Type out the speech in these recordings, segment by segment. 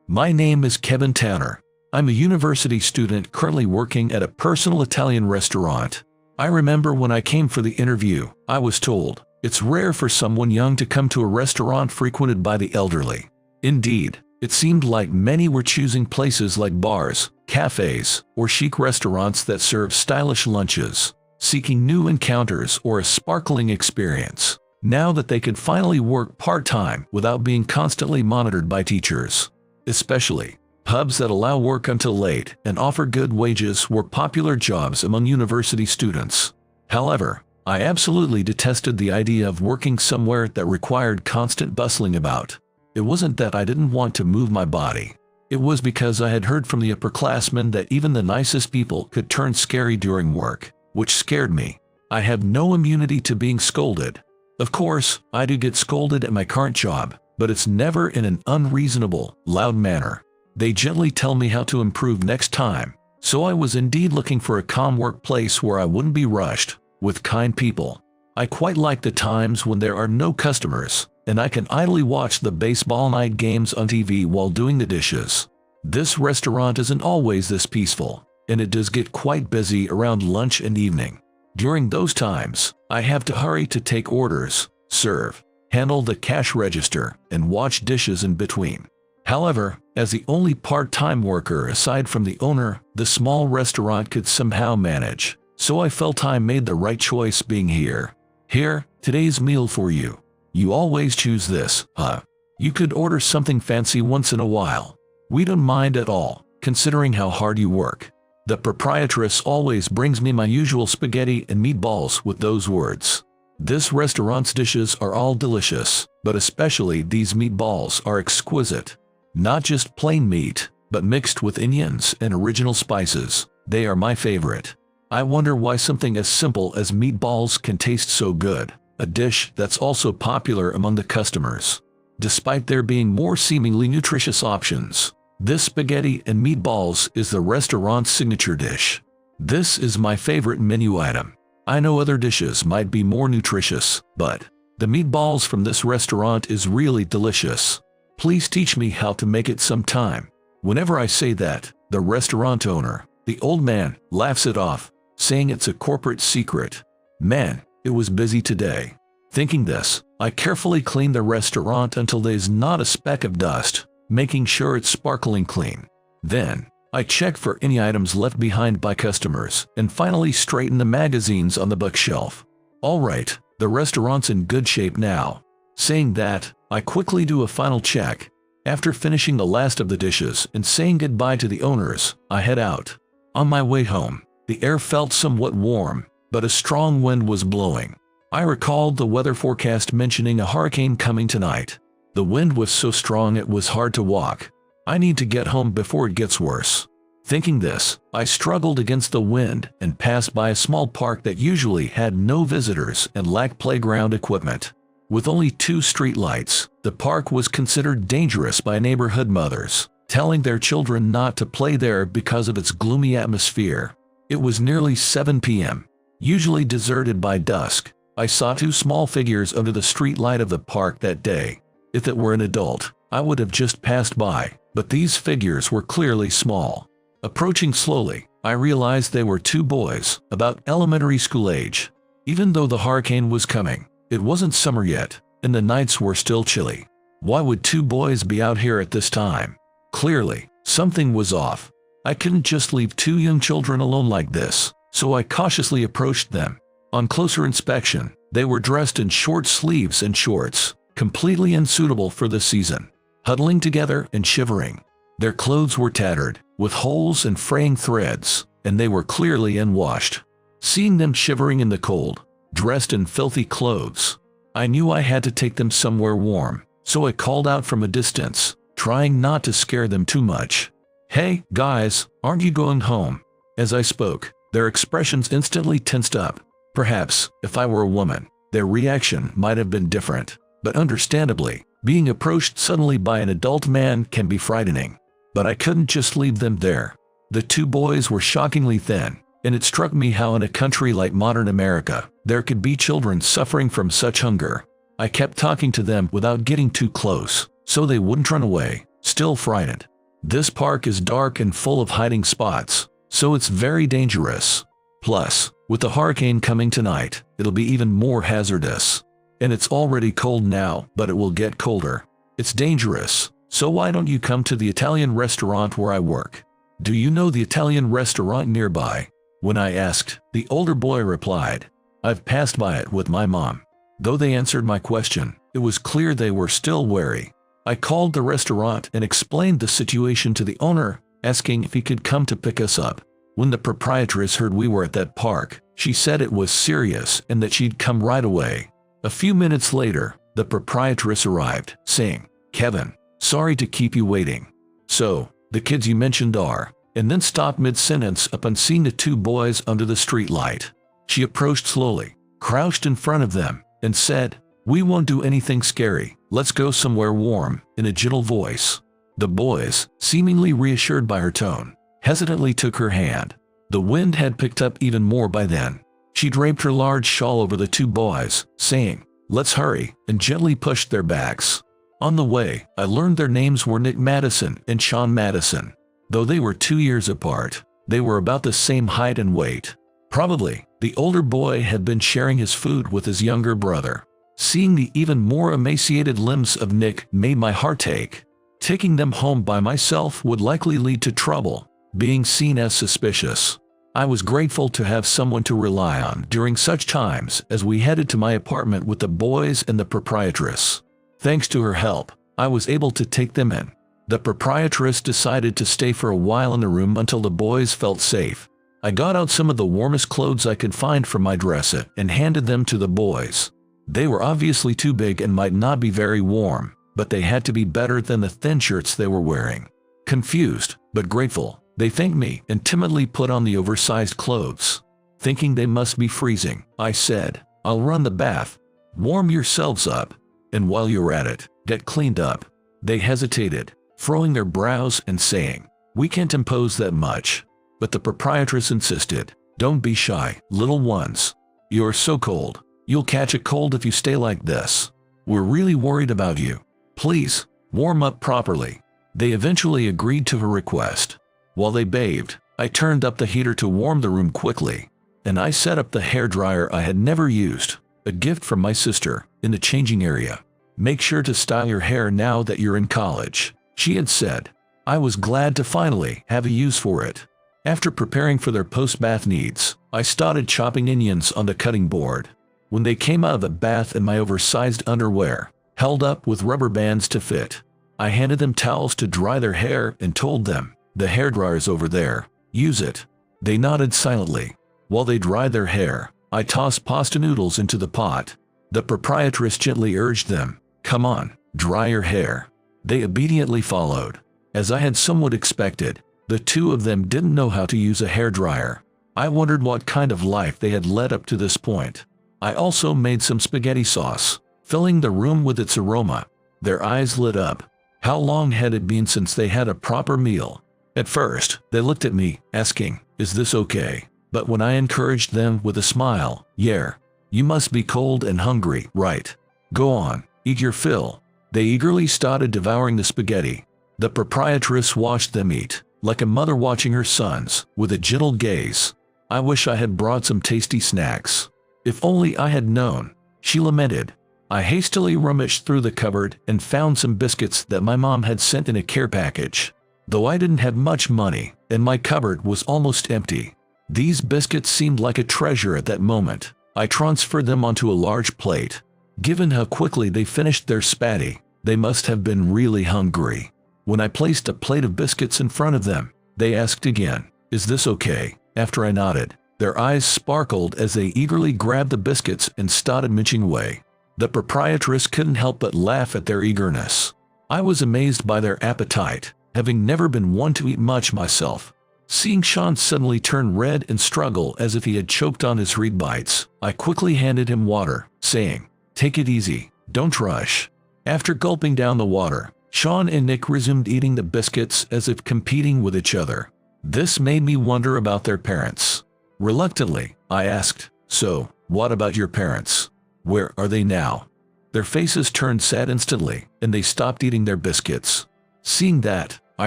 My name is Kevin Tanner. I'm a university student currently working at a personal Italian restaurant. I remember when I came for the interview, I was told, it's rare for someone young to come to a restaurant frequented by the elderly. Indeed, it seemed like many were choosing places like bars, cafes, or chic restaurants that serve stylish lunches, seeking new encounters or a sparkling experience, now that they could finally work part-time without being constantly monitored by teachers. Especially, pubs that allow work until late and offer good wages were popular jobs among university students. However, I absolutely detested the idea of working somewhere that required constant bustling about. It wasn't that I didn't want to move my body. It was because I had heard from the upperclassmen that even the nicest people could turn scary during work, which scared me. I have no immunity to being scolded. Of course, I do get scolded at my current job, but it's never in an unreasonable, loud manner. They gently tell me how to improve next time, so I was indeed looking for a calm workplace where I wouldn't be rushed, with kind people. I quite like the times when there are no customers, and I can idly watch the baseball night games on TV while doing the dishes. This restaurant isn't always this peaceful, and it does get quite busy around lunch and evening. During those times, I have to hurry to take orders, serve, handle the cash register, and watch dishes in between. However, as the only part-time worker aside from the owner, the small restaurant could somehow manage, so I felt I made the right choice being here. Here, today's meal for you. You always choose this, huh? You could order something fancy once in a while. We don't mind at all, considering how hard you work. The proprietress always brings me my usual spaghetti and meatballs with those words. This restaurant's dishes are all delicious, but especially these meatballs are exquisite. Not just plain meat, but mixed with onions and original spices. They are my favorite. I wonder why something as simple as meatballs can taste so good, a dish that's also popular among the customers. Despite there being more seemingly nutritious options, this spaghetti and meatballs is the restaurant's signature dish. This is my favorite menu item. I know other dishes might be more nutritious, but the meatballs from this restaurant is really delicious. Please teach me how to make it sometime. Whenever I say that, the restaurant owner, the old man, laughs it off, saying it's a corporate secret. Man, it was busy today. Thinking this, I carefully clean the restaurant until there's not a speck of dust, making sure it's sparkling clean. Then, I check for any items left behind by customers, and finally straighten the magazines on the bookshelf. Alright, the restaurant's in good shape now. Saying that, I quickly do a final check. After finishing the last of the dishes and saying goodbye to the owners, I head out. On my way home, the air felt somewhat warm, but a strong wind was blowing. I recalled the weather forecast mentioning a hurricane coming tonight. The wind was so strong it was hard to walk. I need to get home before it gets worse. Thinking this, I struggled against the wind and passed by a small park that usually had no visitors and lacked playground equipment. With only 2 street lights, the park was considered dangerous by neighborhood mothers, telling their children not to play there because of its gloomy atmosphere. It was nearly 7 p.m. Usually deserted by dusk, I saw 2 small figures under the street light of the park that day. If it were an adult, I would have just passed by, but these figures were clearly small. Approaching slowly, I realized they were 2 boys, about elementary school age. Even though the hurricane was coming, it wasn't summer yet, and the nights were still chilly. Why would 2 boys be out here at this time? Clearly, something was off. I couldn't just leave 2 young children alone like this, so I cautiously approached them. On closer inspection, they were dressed in short sleeves and shorts, completely unsuitable for the season. Huddling together and shivering. Their clothes were tattered, with holes and fraying threads, and they were clearly unwashed. Seeing them shivering in the cold, dressed in filthy clothes, I knew I had to take them somewhere warm, so I called out from a distance, trying not to scare them too much. "Hey, guys, aren't you going home?" As I spoke, their expressions instantly tensed up. Perhaps, if I were a woman, their reaction might have been different, but understandably, being approached suddenly by an adult man can be frightening. But I couldn't just leave them there. The 2 boys were shockingly thin, and it struck me how in a country like modern America, there could be children suffering from such hunger. I kept talking to them without getting too close, so they wouldn't run away, still frightened. This park is dark and full of hiding spots, so it's very dangerous. Plus, with the hurricane coming tonight, it'll be even more hazardous. And it's already cold now, but it will get colder. It's dangerous, so why don't you come to the Italian restaurant where I work? Do you know the Italian restaurant nearby? When I asked, the older boy replied, I've passed by it with my mom. Though they answered my question, it was clear they were still wary. I called the restaurant and explained the situation to the owner, asking if he could come to pick us up. When the proprietress heard we were at that park, she said it was serious and that she'd come right away. A few minutes later, the proprietress arrived, saying, Kevin, sorry to keep you waiting. So, the kids you mentioned are, and then stopped mid-sentence upon seeing the two boys under the streetlight. She approached slowly, crouched in front of them, and said, We won't do anything scary, let's go somewhere warm, in a gentle voice. The boys, seemingly reassured by her tone, hesitantly took her hand. The wind had picked up even more by then. She draped her large shawl over the two boys, saying, Let's hurry, and gently pushed their backs. On the way, I learned their names were Nick Madison and Sean Madison. Though they were 2 years apart, they were about the same height and weight. Probably, the older boy had been sharing his food with his younger brother. Seeing the even more emaciated limbs of Nick made my heart ache. Taking them home by myself would likely lead to trouble, being seen as suspicious. I was grateful to have someone to rely on during such times as we headed to my apartment with the boys and the proprietress. Thanks to her help, I was able to take them in. The proprietress decided to stay for a while in the room until the boys felt safe. I got out some of the warmest clothes I could find from my dresser and handed them to the boys. They were obviously too big and might not be very warm, but they had to be better than the thin shirts they were wearing. Confused, but grateful, they thanked me and timidly put on the oversized clothes. Thinking they must be freezing, I said, I'll run the bath. Warm yourselves up. And while you're at it, get cleaned up. They hesitated, furrowing their brows and saying, We can't impose that much. But the proprietress insisted, Don't be shy, little ones. You're so cold. You'll catch a cold if you stay like this. We're really worried about you. Please, warm up properly. They eventually agreed to her request. While they bathed, I turned up the heater to warm the room quickly, and I set up the hairdryer I had never used, a gift from my sister, in the changing area. Make sure to style your hair now that you're in college, she had said. I was glad to finally have a use for it. After preparing for their post-bath needs, I started chopping onions on the cutting board. When they came out of the bath in my oversized underwear, held up with rubber bands to fit, I handed them towels to dry their hair and told them, The hairdryer's over there, use it. They nodded silently. While they dried their hair, I tossed pasta noodles into the pot. The proprietress gently urged them, Come on, dry your hair. They obediently followed. As I had somewhat expected, the two of them didn't know how to use a hairdryer. I wondered what kind of life they had led up to this point. I also made some spaghetti sauce, filling the room with its aroma. Their eyes lit up. How long had it been since they had a proper meal? At first, they looked at me, asking, Is this okay? But when I encouraged them with a smile, Yeah, you must be cold and hungry, right? Go on, eat your fill. They eagerly started devouring the spaghetti. The proprietress watched them eat, like a mother watching her sons, with a gentle gaze. I wish I had brought some tasty snacks. If only I had known, she lamented. I hastily rummaged through the cupboard and found some biscuits that my mom had sent in a care package. Though I didn't have much money, and my cupboard was almost empty, these biscuits seemed like a treasure at that moment. I transferred them onto a large plate. Given how quickly they finished their spaghetti, they must have been really hungry. When I placed a plate of biscuits in front of them, they asked again, Is this okay? After I nodded, their eyes sparkled as they eagerly grabbed the biscuits and started munching away. The proprietress couldn't help but laugh at their eagerness. I was amazed by their appetite, having never been one to eat much myself. Seeing Sean suddenly turn red and struggle as if he had choked on his reed bites, I quickly handed him water, saying, Take it easy, don't rush. After gulping down the water, Sean and Nick resumed eating the biscuits as if competing with each other. This made me wonder about their parents. Reluctantly, I asked, So, what about your parents? Where are they now? Their faces turned sad instantly, and they stopped eating their biscuits. Seeing that, I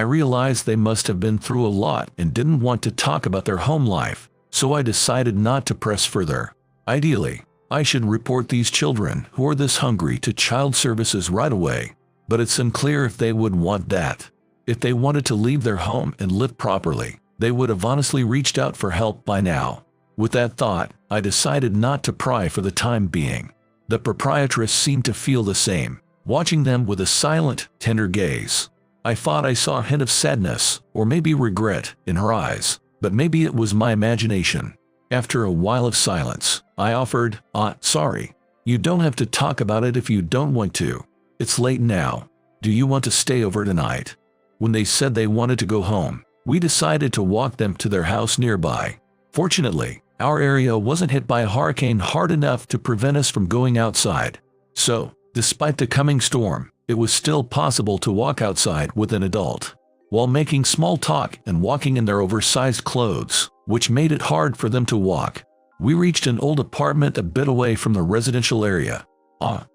realized they must have been through a lot and didn't want to talk about their home life, so I decided not to press further. Ideally, I should report these children who are this hungry to child services right away, but it's unclear if they would want that. If they wanted to leave their home and live properly, they would have honestly reached out for help by now. With that thought, I decided not to pry for the time being. The proprietress seemed to feel the same, watching them with a silent, tender gaze. I thought I saw a hint of sadness, or maybe regret, in her eyes, but maybe it was my imagination. After a while of silence, I offered, sorry. You don't have to talk about it if you don't want to. It's late now. Do you want to stay over tonight? When they said they wanted to go home, we decided to walk them to their house nearby. Fortunately, our area wasn't hit by a hurricane hard enough to prevent us from going outside. So, despite the coming storm, it was still possible to walk outside with an adult. While making small talk and walking in their oversized clothes, which made it hard for them to walk, we reached an old apartment a bit away from the residential area.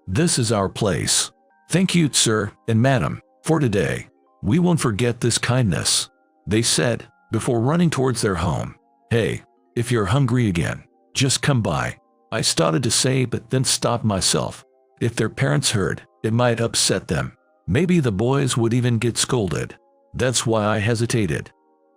This is our place. Thank you, sir and madam, for today. We won't forget this kindness, they said, before running towards their home. Hey, if you're hungry again, just come by. I started to say but then stopped myself. If their parents heard, it might upset them. Maybe the boys would even get scolded. That's why I hesitated.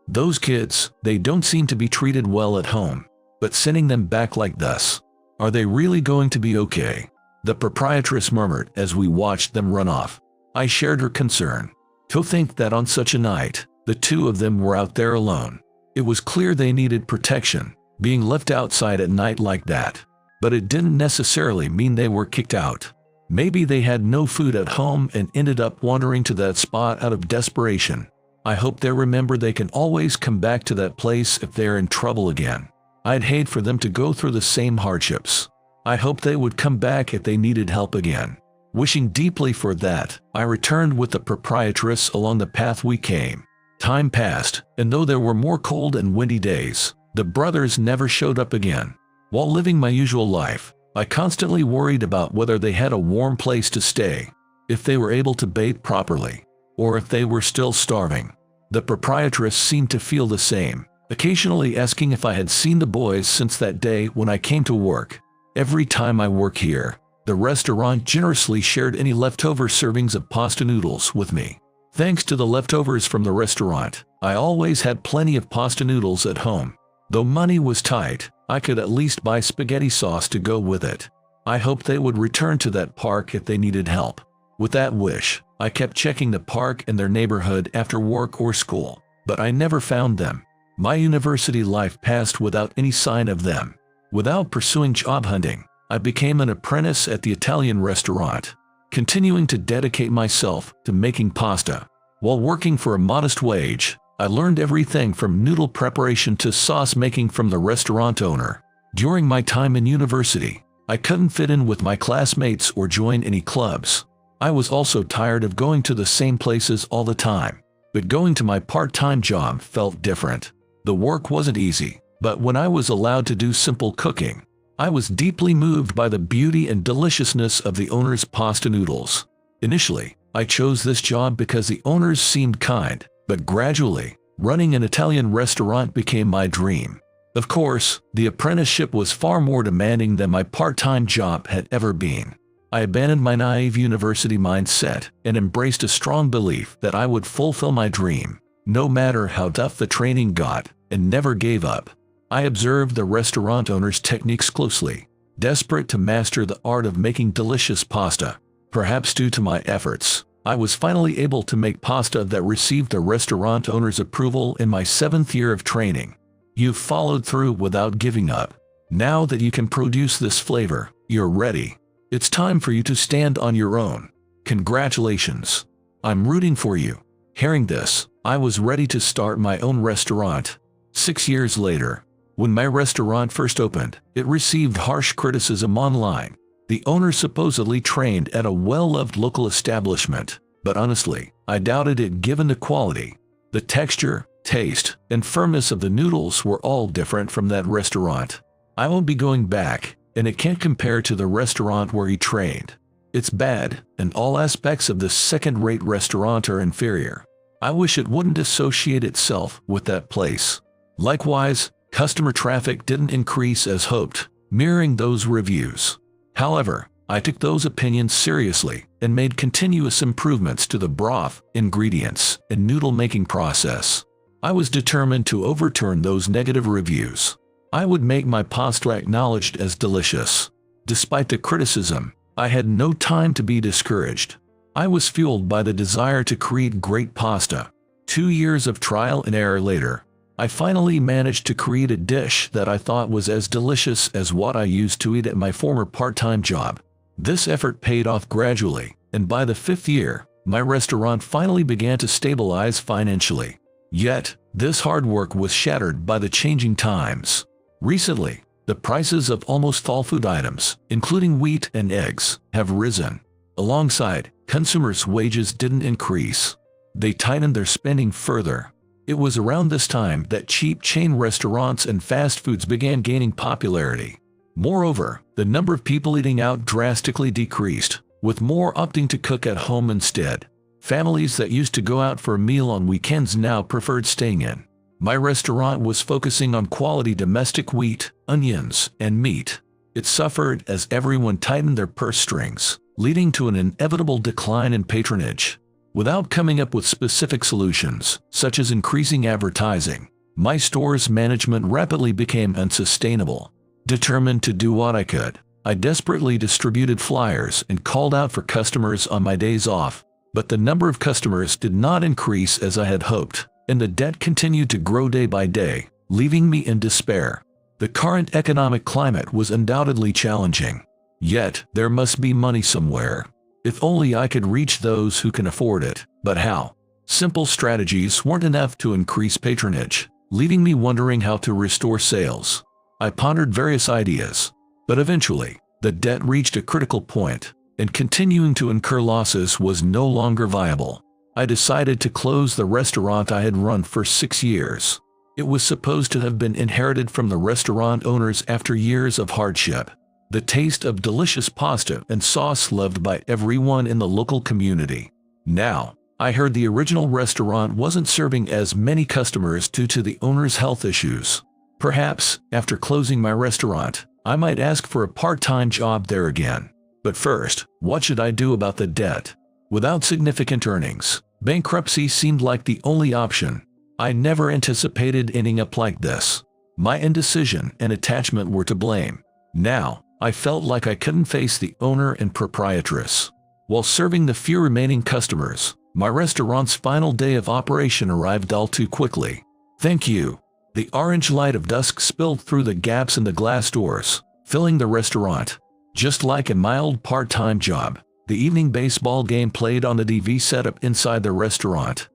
Those kids, they don't seem to be treated well at home. But sending them back like this, are they really going to be okay? The proprietress murmured as we watched them run off. I shared her concern. To think that on such a night, the two of them were out there alone. It was clear they needed protection, being left outside at night like that. But it didn't necessarily mean they were kicked out. Maybe they had no food at home and ended up wandering to that spot out of desperation. I hope they remember they can always come back to that place if they're in trouble again. I'd hate for them to go through the same hardships. I hope they would come back if they needed help again. Wishing deeply for that, I returned with the proprietress along the path we came. Time passed, and though there were more cold and windy days, the brothers never showed up again. While living my usual life, I constantly worried about whether they had a warm place to stay, if they were able to bathe properly, or if they were still starving. The proprietress seemed to feel the same, occasionally asking if I had seen the boys since that day when I came to work. Every time I work here, the restaurant generously shared any leftover servings of pasta noodles with me. Thanks to the leftovers from the restaurant, I always had plenty of pasta noodles at home. Though money was tight, I could at least buy spaghetti sauce to go with it. I hoped they would return to that park if they needed help. With that wish, I kept checking the park in their neighborhood after work or school, but I never found them. My university life passed without any sign of them. Without pursuing job hunting, I became an apprentice at the Italian restaurant, continuing to dedicate myself to making pasta. While working for a modest wage, I learned everything from noodle preparation to sauce making from the restaurant owner. During my time in university, I couldn't fit in with my classmates or join any clubs. I was also tired of going to the same places all the time. But going to my part-time job felt different. The work wasn't easy, but when I was allowed to do simple cooking, I was deeply moved by the beauty and deliciousness of the owner's pasta noodles. Initially, I chose this job because the owners seemed kind, but gradually, running an Italian restaurant became my dream. Of course, the apprenticeship was far more demanding than my part-time job had ever been. I abandoned my naive university mindset and embraced a strong belief that I would fulfill my dream, no matter how tough the training got, and never gave up. I observed the restaurant owner's techniques closely, desperate to master the art of making delicious pasta. Perhaps due to my efforts, I was finally able to make pasta that received the restaurant owner's approval in my 7th year of training. You've followed through without giving up. Now that you can produce this flavor, you're ready. It's time for you to stand on your own. Congratulations. I'm rooting for you. Hearing this, I was ready to start my own restaurant. 6 years later, when my restaurant first opened, it received harsh criticism online. The owner supposedly trained at a well-loved local establishment, but honestly, I doubted it given the quality. The texture, taste, and firmness of the noodles were all different from that restaurant. I won't be going back, and it can't compare to the restaurant where he trained. It's bad, and all aspects of this second-rate restaurant are inferior. I wish it wouldn't associate itself with that place. Likewise, customer traffic didn't increase as hoped, mirroring those reviews. However, I took those opinions seriously and made continuous improvements to the broth, ingredients, and noodle-making process. I was determined to overturn those negative reviews. I would make my pasta acknowledged as delicious. Despite the criticism, I had no time to be discouraged. I was fueled by the desire to create great pasta. 2 years of trial and error later, I finally managed to create a dish that I thought was as delicious as what I used to eat at my former part-time job. This effort paid off gradually, and by the 5th year, my restaurant finally began to stabilize financially. Yet, this hard work was shattered by the changing times. Recently, the prices of almost all food items, including wheat and eggs, have risen. Alongside, consumers' wages didn't increase. They tightened their spending further. It was around this time that cheap chain restaurants and fast foods began gaining popularity. Moreover, the number of people eating out drastically decreased, with more opting to cook at home instead. Families that used to go out for a meal on weekends now preferred staying in. My restaurant was focusing on quality domestic wheat, onions, and meat. It suffered as everyone tightened their purse strings, leading to an inevitable decline in patronage. Without coming up with specific solutions, such as increasing advertising, my store's management rapidly became unsustainable. Determined to do what I could, I desperately distributed flyers and called out for customers on my days off. But the number of customers did not increase as I had hoped, and the debt continued to grow day by day, leaving me in despair. The current economic climate was undoubtedly challenging. Yet, there must be money somewhere. If only I could reach those who can afford it. But how? Simple strategies weren't enough to increase patronage, leaving me wondering how to restore sales. I pondered various ideas, but eventually, the debt reached a critical point, and continuing to incur losses was no longer viable. I decided to close the restaurant I had run for 6 years. It was supposed to have been inherited from the restaurant owners after years of hardship. The taste of delicious pasta and sauce loved by everyone in the local community. Now, I heard the original restaurant wasn't serving as many customers due to the owner's health issues. Perhaps, after closing my restaurant, I might ask for a part-time job there again. But first, what should I do about the debt? Without significant earnings, bankruptcy seemed like the only option. I never anticipated ending up like this. My indecision and attachment were to blame. Now, I felt like I couldn't face the owner and proprietress. While serving the few remaining customers, my restaurant's final day of operation arrived all too quickly. Thank you. The orange light of dusk spilled through the gaps in the glass doors, filling the restaurant. Just like in my old part-time job, the evening baseball game played on the TV setup inside the restaurant.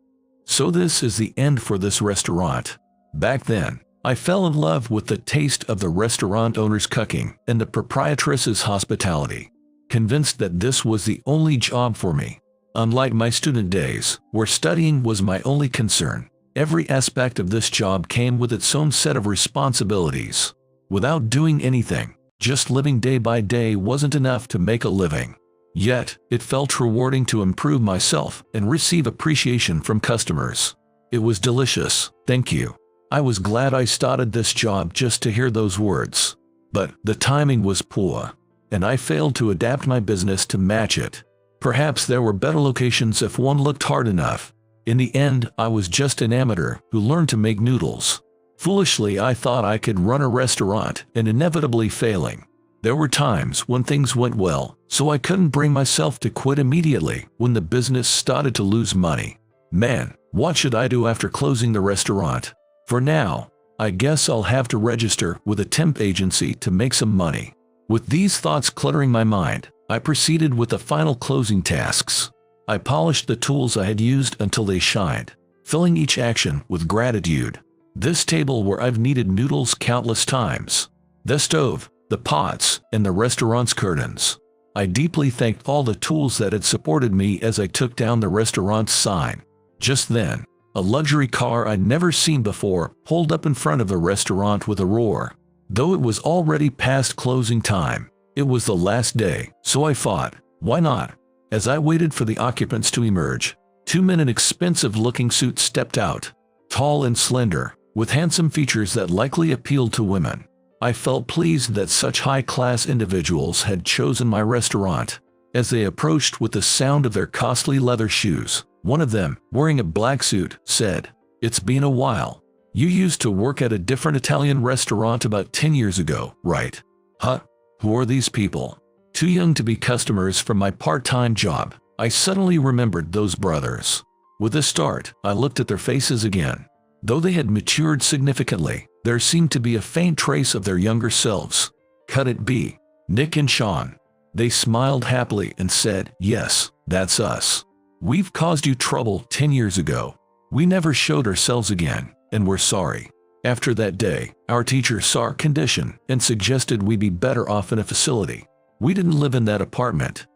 So this is the end for this restaurant. Back then, I fell in love with the taste of the restaurant owner's cooking and the proprietress's hospitality, convinced that this was the only job for me. Unlike my student days, where studying was my only concern, every aspect of this job came with its own set of responsibilities. Without doing anything, just living day by day wasn't enough to make a living. Yet, it felt rewarding to improve myself and receive appreciation from customers. It was delicious, thank you. I was glad I started this job just to hear those words. But the timing was poor, and I failed to adapt my business to match it. Perhaps there were better locations if one looked hard enough. In the end, I was just an amateur who learned to make noodles. Foolishly, I thought I could run a restaurant, and inevitably failing. There were times when things went well, so I couldn't bring myself to quit immediately when the business started to lose money. Man, what should I do after closing the restaurant? For now, I guess I'll have to register with a temp agency to make some money. With these thoughts cluttering my mind, I proceeded with the final closing tasks. I polished the tools I had used until they shined, filling each action with gratitude. This table where I've kneaded noodles countless times. The stove, the pots, and the restaurant's curtains. I deeply thanked all the tools that had supported me as I took down the restaurant's sign. Just then, a luxury car I'd never seen before pulled up in front of the restaurant with a roar. Though it was already past closing time, it was the last day, so I thought, why not? As I waited for the occupants to emerge, Two men in expensive-looking suits stepped out, tall and slender, with handsome features that likely appealed to women. I felt pleased that such high-class individuals had chosen my restaurant. As they approached with the sound of their costly leather shoes, one of them, wearing a black suit, said, "It's been a while. You used to work at a different Italian restaurant about 10 years ago, right?" "Huh? Who are these people?" "Too young to be customers from my part-time job." I suddenly remembered those brothers. With a start, I looked at their faces again. Though they had matured significantly, there seemed to be a faint trace of their younger selves. Could it be Nick and Sean? They smiled happily and said, "Yes, that's us. We've caused you trouble 10 years ago. We never showed ourselves again, and we're sorry." After that day, our teacher saw our condition and suggested we be better off in a facility. We didn't live in that apartment.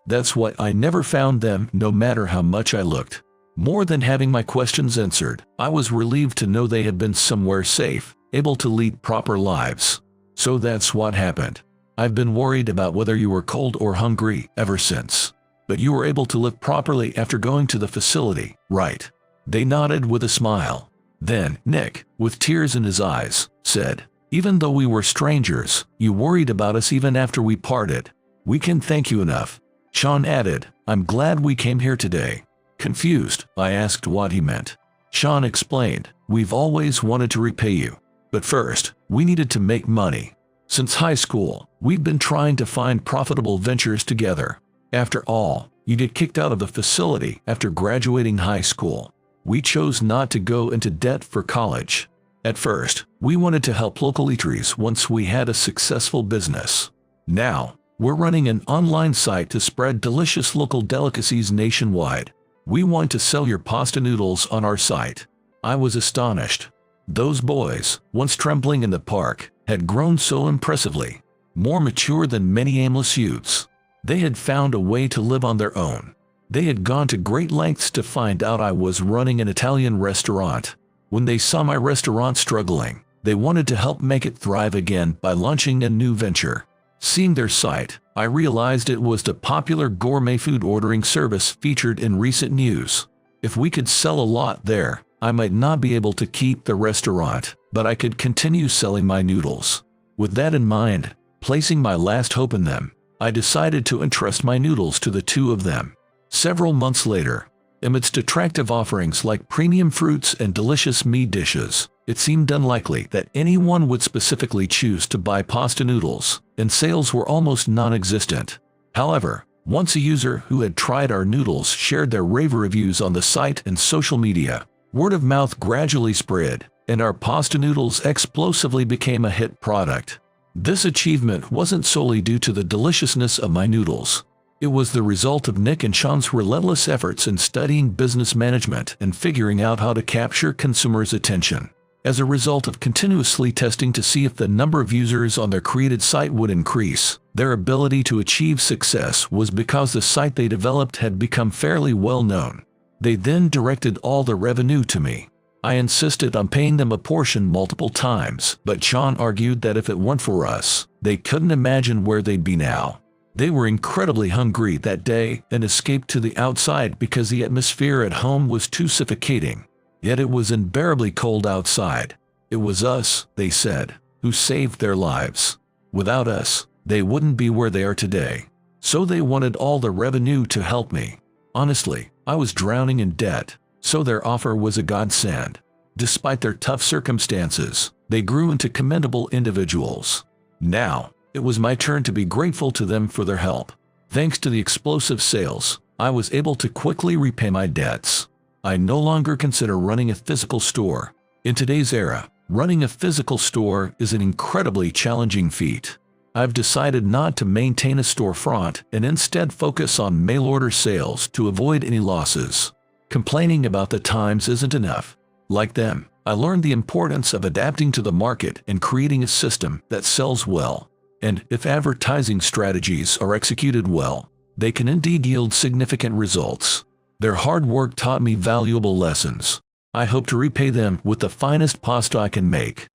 That's why I never found them, no matter how much I looked. More than having my questions answered, I was relieved to know they had been somewhere safe, able to lead proper lives. So that's what happened. I've been worried about whether you were cold or hungry ever since. But you were able to live properly after going to the facility, right? They nodded with a smile. Then, Nick, with tears in his eyes, said, "Even though we were strangers, you worried about us even after we parted. We can't thank you enough." Sean added, "I'm glad we came here today." Confused, I asked what he meant. Sean explained, "We've always wanted to repay you. But first, we needed to make money. Since high school, we've been trying to find profitable ventures together. After all, you get kicked out of the facility after graduating high school. We chose not to go into debt for college. At first, we wanted to help local eateries once we had a successful business. Now, we're running an online site to spread delicious local delicacies nationwide. We want to sell your pasta noodles on our site." I was astonished. Those boys, once trembling in the park, had grown so impressively, more mature than many aimless youths. They had found a way to live on their own. They had gone to great lengths to find out I was running an Italian restaurant. When they saw my restaurant struggling, they wanted to help make it thrive again by launching a new venture. Seeing their site, I realized it was the popular gourmet food ordering service featured in recent news. If we could sell a lot there, I might not be able to keep the restaurant, but I could continue selling my noodles. With that in mind, placing my last hope in them, I decided to entrust my noodles to the two of them. Several months later, amidst attractive offerings like premium fruits and delicious meat dishes, it seemed unlikely that anyone would specifically choose to buy pasta noodles, and sales were almost non-existent. However, once a user who had tried our noodles shared their rave reviews on the site and social media, word of mouth gradually spread, and our pasta noodles explosively became a hit product. This achievement wasn't solely due to the deliciousness of my noodles. It was the result of Nick and Sean's relentless efforts in studying business management and figuring out how to capture consumers' attention. As a result of continuously testing to see if the number of users on their created site would increase, their ability to achieve success was because the site they developed had become fairly well known. They then directed all the revenue to me. I insisted on paying them a portion multiple times, but Sean argued that if it weren't for us, they couldn't imagine where they'd be now. They were incredibly hungry that day and escaped to the outside because the atmosphere at home was too suffocating. Yet it was unbearably cold outside. It was us, they said, who saved their lives. Without us, they wouldn't be where they are today. So they wanted all the revenue to help me. Honestly, I was drowning in debt, so their offer was a godsend. Despite their tough circumstances, they grew into commendable individuals. Now, it was my turn to be grateful to them for their help. Thanks to the explosive sales, I was able to quickly repay my debts. I no longer consider running a physical store. In today's era, running a physical store is an incredibly challenging feat. I've decided not to maintain a storefront and instead focus on mail-order sales to avoid any losses. Complaining about the times isn't enough. Like them, I learned the importance of adapting to the market and creating a system that sells well. And if advertising strategies are executed well, they can indeed yield significant results. Their hard work taught me valuable lessons. I hope to repay them with the finest pasta I can make.